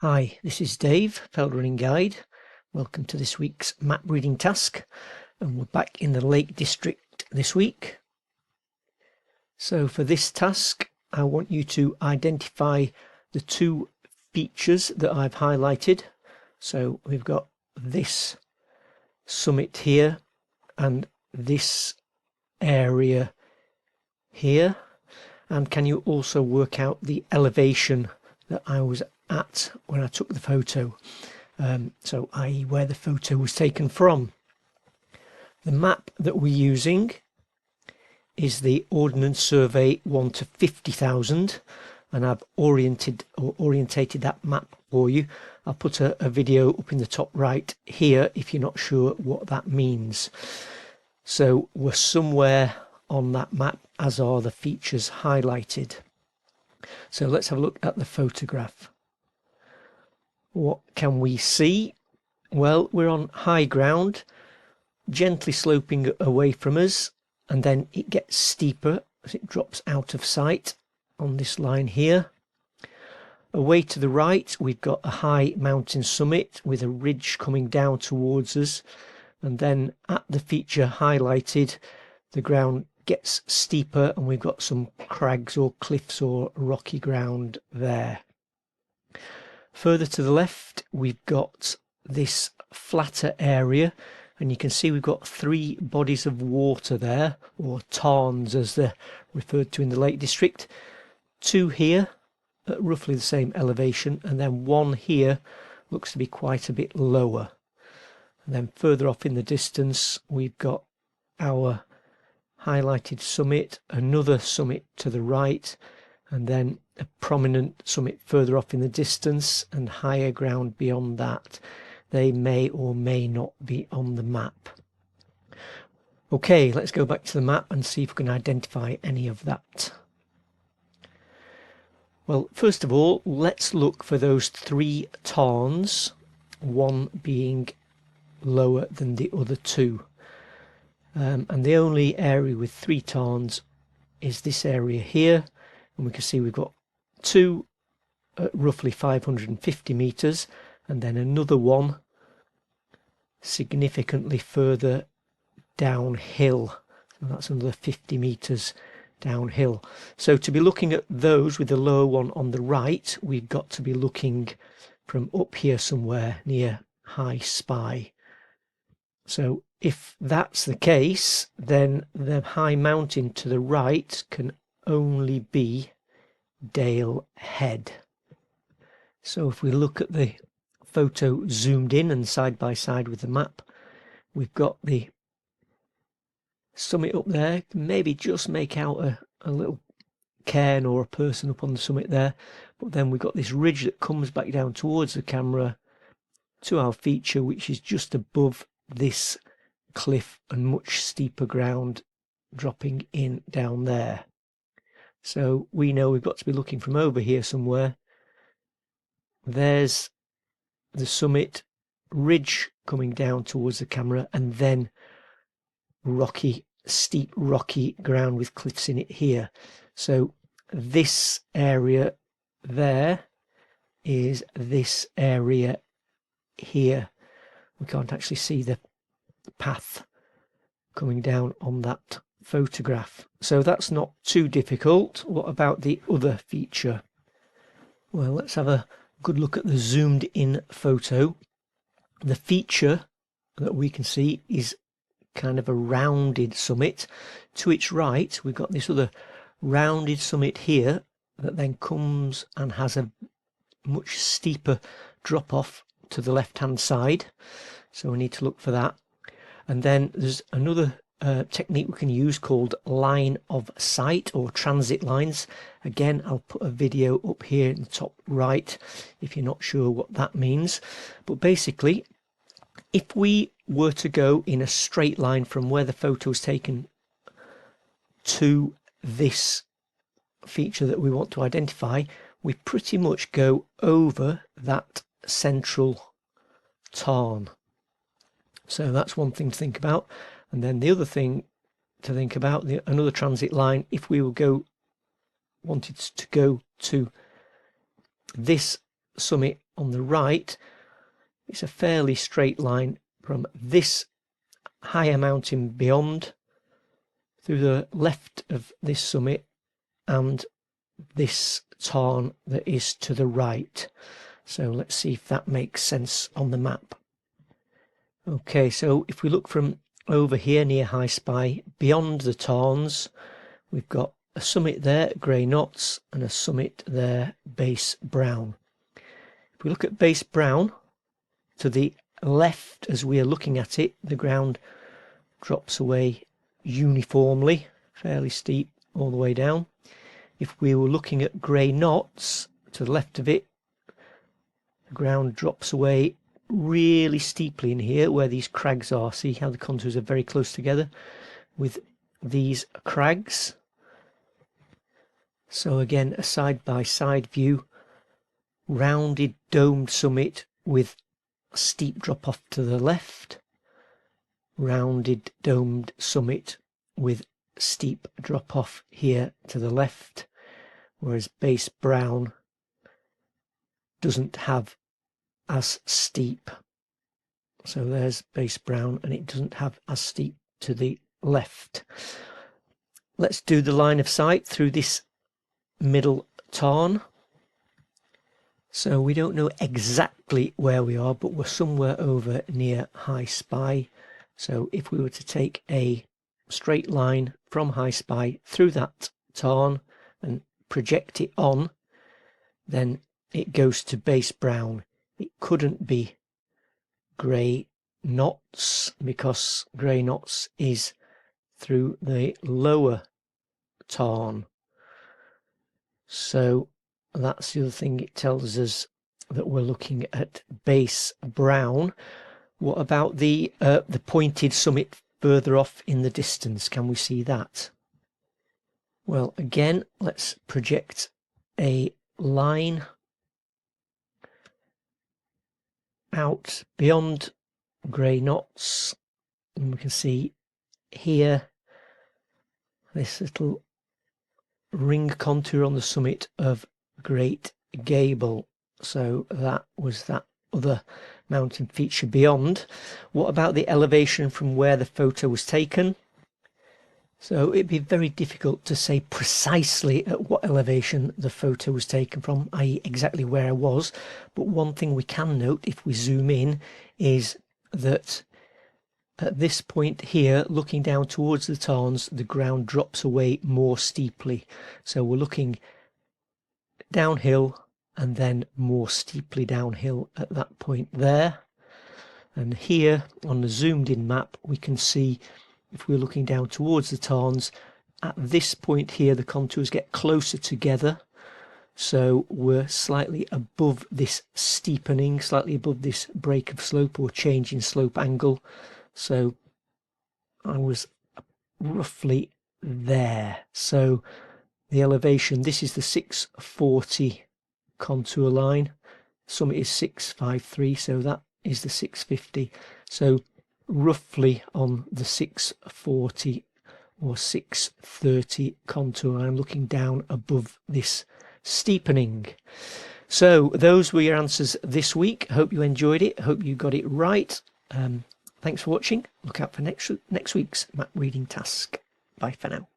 Hi, this is Dave, Feld Running Guide. Welcome to this week's map reading task, and we're back in the Lake District this week. So for this task, I want you to identify the two features that I've highlighted. So we've got this summit here and this area here. And can you also work out the elevation that I was at when I took the photo, so i.e. where the photo was taken from. The map that we're using is the Ordnance Survey 1 to 50,000, and I've orientated that map for you. I'll put a video up in the top right here if you're not sure what that means. So we're somewhere on that map, as are the features highlighted. So let's have a look at the photograph. What can we see? Well, we're on high ground, gently sloping away from us, and then it gets steeper as it drops out of sight on this line here. Away to the right, we've got a high mountain summit with a ridge coming down towards us, and then at the feature highlighted, the ground gets steeper and we've got some crags or cliffs or rocky ground there. Further to the left, we've got this flatter area, and you can see we've got three bodies of water there, or tarns as they're referred to in the Lake District. Two here at roughly the same elevation, and then one here looks to be quite a bit lower. And then further off in the distance, we've got our highlighted summit, another summit to the right, and then a prominent summit further off in the distance, and higher ground beyond that. They may or may not be on the map. Okay, let's go back to the map and see if we can identify any of that. Well, first of all, let's look for those three tarns, one being lower than the other two. And the only area with three tarns is this area here, and we can see we've got two at roughly 550 meters, and then another one significantly further downhill, and that's another 50 meters downhill. So to be looking at those with the lower one on the right, we've got to be looking from up here somewhere near High Spy. So if that's the case, then the high mountain to the right can only be Dale Head. So if we look at the photo zoomed in and side by side with the map, we've got the summit up there. Maybe just make out a little cairn or a person up on the summit there, but then we've got this ridge that comes back down towards the camera to our feature, which is just above this cliff and much steeper ground dropping in down there. So we know we've got to be looking from over here somewhere. There's the summit, ridge coming down towards the camera, and then steep rocky ground with cliffs in it here. So this area there is this area here. We can't actually see the path coming down on that photograph, so that's not too difficult. What about the other feature? Well, let's have a good look at the zoomed in photo. The feature that we can see is kind of a rounded summit. To its right, we've got this other rounded summit here that then comes and has a much steeper drop off to the left hand side, so we need to look for that. And then there's another technique we can use called line of sight or transit lines. Again, I'll put a video up here in the top right if you're not sure what that means. But basically, if we were to go in a straight line from where the photo is taken to this feature that we want to identify, we pretty much go over that central tarn. So that's one thing to think about. And then the other thing to think about, another transit line, if we wanted to go to this summit on the right, it's a fairly straight line from this higher mountain beyond through the left of this summit and this tarn that is to the right. So let's see if that makes sense on the map. Okay, so if we look from over here near High Spy, beyond the tarns, we've got a summit there, Grey Knotts, and a summit there, Base Brown. If we look at Base Brown, to the left as we are looking at it, the ground drops away uniformly, fairly steep all the way down. If we were looking at Grey Knotts, to the left of it, the ground drops away really steeply in here where these crags are. See how the contours are very close together with these crags. So again, a side-by-side view, rounded domed summit with a steep drop off to the left, rounded domed summit with steep drop off here to the left, whereas Base Brown doesn't have as steep. So there's Base Brown, and it doesn't have as steep to the left. Let's do the line of sight through this middle tarn. So we don't know exactly where we are, but we're somewhere over near High Spy. So if we were to take a straight line from High Spy through that tarn and project it on, then it goes to Base Brown. It couldn't be Grey Knotts because Grey Knotts is through the lower tarn. So that's the other thing it tells us, that we're looking at Base Brown. What about the pointed summit further off in the distance? Can we see that? Well, again, let's project a line out beyond Grey Knotts, and we can see here this little ring contour on the summit of Great Gable. So that was that other mountain feature beyond. What about the elevation from where the photo was taken? So it'd be very difficult to say precisely at what elevation the photo was taken from, i.e. exactly where I was, but one thing we can note if we zoom in is that at this point here, looking down towards the tarns, the ground drops away more steeply. So we're looking downhill and then more steeply downhill at that point there. And here on the zoomed in map, we can see, if we're looking down towards the tarns, at this point here the contours get closer together, so we're slightly above this steepening, slightly above this break of slope or change in slope angle. So I was roughly there. So the elevation, this is the 640 contour line, summit is 653, so that is the 650. So roughly on the 640 or 630 contour, I'm looking down above this steepening. So those were your answers this week. Hope you enjoyed it. Hope you got it right. Thanks for watching. Look out for next week's map reading task. Bye for now.